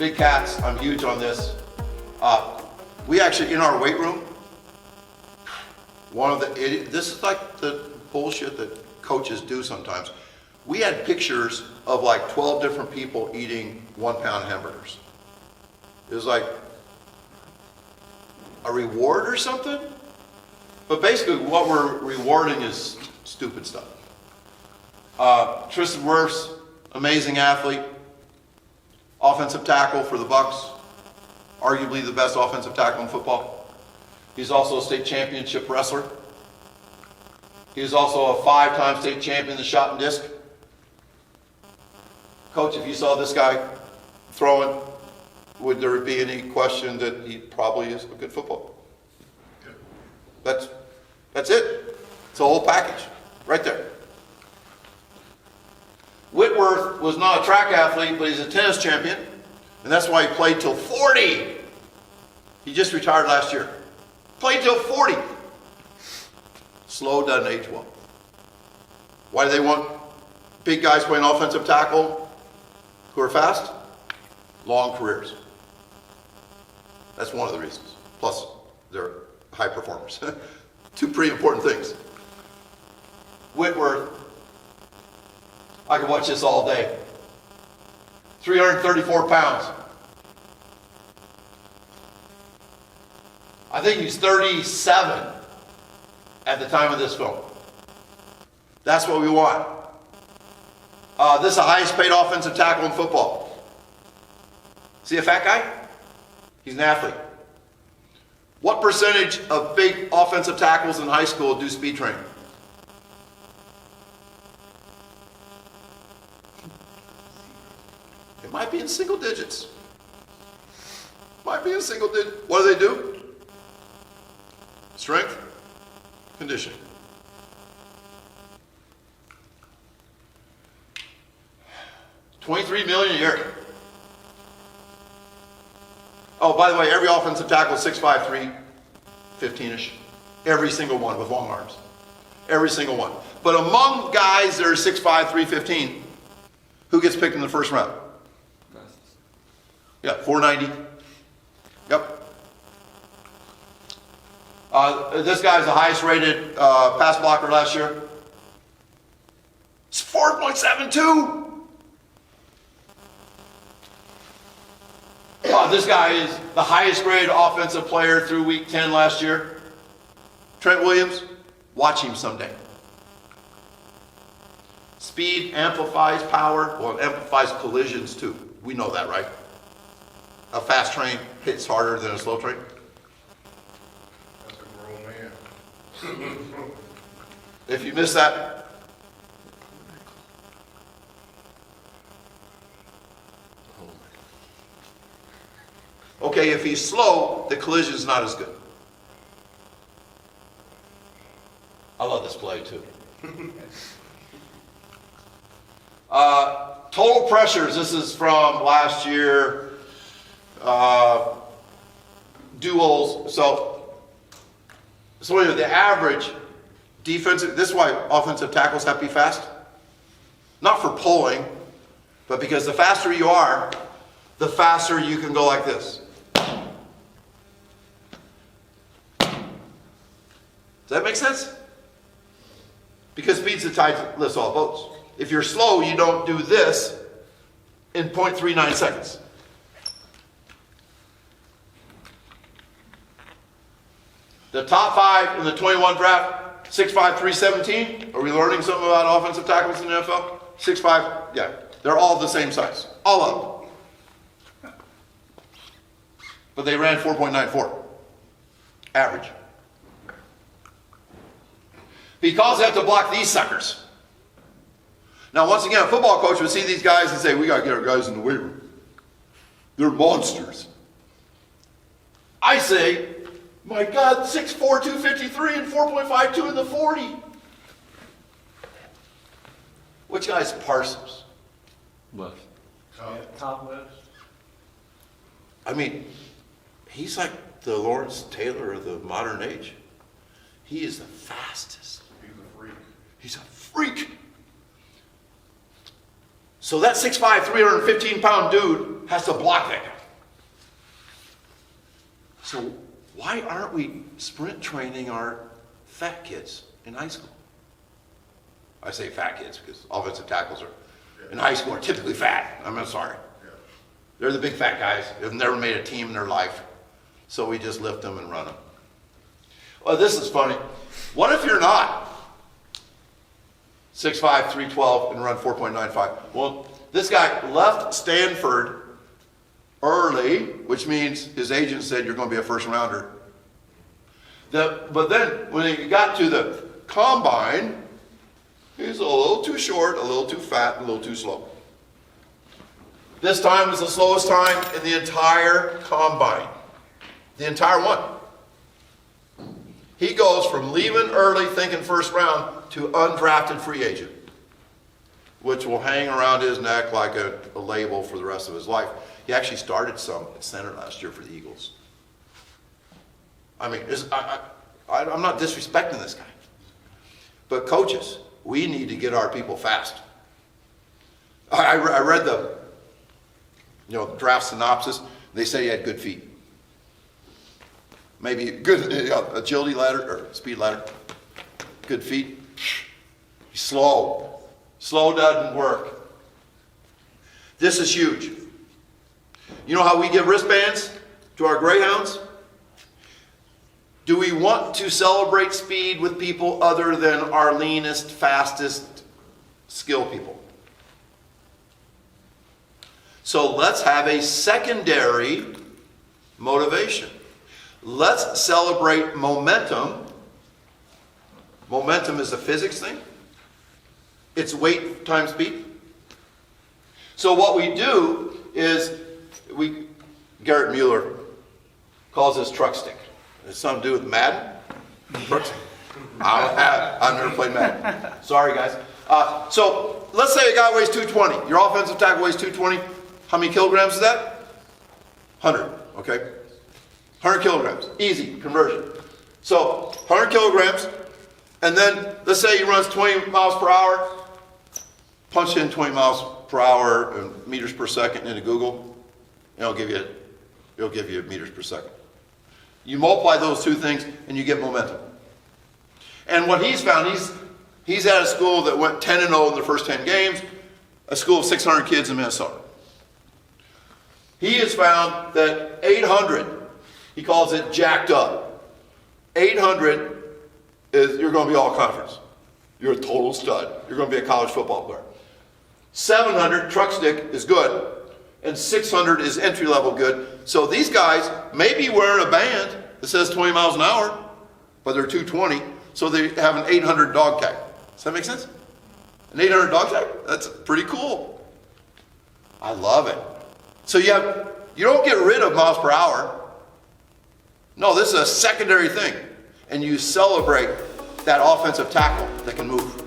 Big cats, I'm huge on this. We actually, in our weight room, this is like the bullshit that coaches do sometimes. We had pictures of like 12 different people eating 1 pound hamburgers. It was like a reward or something. But basically what we're rewarding is stupid stuff. Tristan Wirfs, amazing athlete, offensive tackle for the Bucks, arguably the best offensive tackle in football. He's also a state championship wrestler. He's also a 5-time state champion in the shot and disc. Coach, if you saw this guy throwing, would there be any question that he probably is a good football? That's it. It's a whole package right there. Whitworth was not a track athlete, but he's a tennis champion, and that's why he played till 40. He just retired last year. Played till 40. Slow doesn't age well. Why do they want big guys playing offensive tackle who are fast? Long careers. That's one of the reasons. Plus, they're high performers. Two pretty important things. Whitworth, I could watch this all day. 334 pounds. I think he's 37 at the time of this film. That's what we want. This is the highest paid offensive tackle in football. See a fat guy? He's an athlete. What percentage of big offensive tackles in high school do speed training? It might be in single digits. Might be in single digits. What do? Strength, conditioning. $23 million a year. Oh, by the way, every offensive tackle is 6'5", 315-ish. Every single one with long arms. Every single one. But among guys that are 6'5", 315, who gets picked in the first round? Festus. Yeah, 490. Yep. This guy's the highest rated pass blocker last year. It's 4.72. This guy is the highest graded offensive player through week 10 last year. Trent Williams, watch him someday. Speed amplifies power. Well, it amplifies collisions too. We know that, right? A fast train hits harder than a slow train. That's a grown man. If you miss that, okay, if he's slow, the collision is not as good. I love this play too. Total pressures, this is from last year. Duels, so anyway, the average defensive, this is why offensive tackles have to be fast. Not for pulling, but because the faster you are, the faster you can go like this. Does that make sense? Because speed's the tide that lifts all boats. If you're slow, you don't do this in 0.39 seconds. The top 5 in the 21 draft, 6'5", 317. Are we learning something about offensive tackles in the NFL? 6'5", yeah. They're all the same size. All of them. But they ran 4.94. Average. Because they have to block these suckers. Now, once again, a football coach would see these guys and say, we got to get our guys in the weight room. They're monsters. I say, my God, 6'4", 253 and 4.52 in the 40. Which guy's Parsons? Left. Top left. I mean, he's like the Lawrence Taylor of the modern age. He is the fastest. He's a freak. He's a freak. So that 6'5", 315-pound dude has to block that guy. So why aren't we sprint training our fat kids in high school? I say fat kids because offensive tackles in high school are typically fat. I'm sorry. They're the big fat guys. They've never made a team in their life. So we just lift them and run them. Well, this is funny. What if you're not 6'5", 312 and run 4.95? Well, this guy left Stanford early, which means his agent said you're going to be a first rounder. But then when he got to the combine, he's a little too short, a little too fat, a little too slow. This time was the slowest time in the entire combine. The entire one. He goes from leaving early thinking first round to undrafted free agent, which will hang around his neck like a label for the rest of his life. He actually started some at center last year for the Eagles. I mean, I'm not disrespecting this guy. But coaches, we need to get our people fast. I read the draft synopsis. They say he had good feet. Maybe good agility ladder or speed ladder. Good feet. He's slow. Slow doesn't work. This is huge. You know how we give wristbands to our greyhounds? Do we want to celebrate speed with people other than our leanest, fastest skill people? So let's have a secondary motivation. Let's celebrate momentum. Momentum is a physics thing. It's weight times speed. So what we do is, Garrett Mueller calls this truck stick. It's something to do with Madden? Truck stick. I've never played Madden. Sorry, guys. So let's say a guy weighs 220. Your offensive tackle weighs 220. How many kilograms is that? 100, okay? 100 kilograms, easy conversion. So 100 kilograms, and then let's say he runs 20 miles per hour. Punch in 20 miles per hour and meters per second into Google, and it'll give you meters per second. You multiply those two things, and you get momentum. And what he's found, he's at a school that went 10-0 in the first 10 games, a school of 600 kids in Minnesota. He has found that 800, he calls it jacked up. 800 is you're going to be all conference. You're a total stud. You're going to be a college football player. 700, truck stick, is good. And 600 is entry level good. So these guys may be wearing a band that says 20 miles an hour, but they're 220. So they have an 800 dog tag. Does that make sense? An 800 dog tag? That's pretty cool. I love it. So you don't get rid of miles per hour. No, this is a secondary thing. And you celebrate that offensive tackle that can move.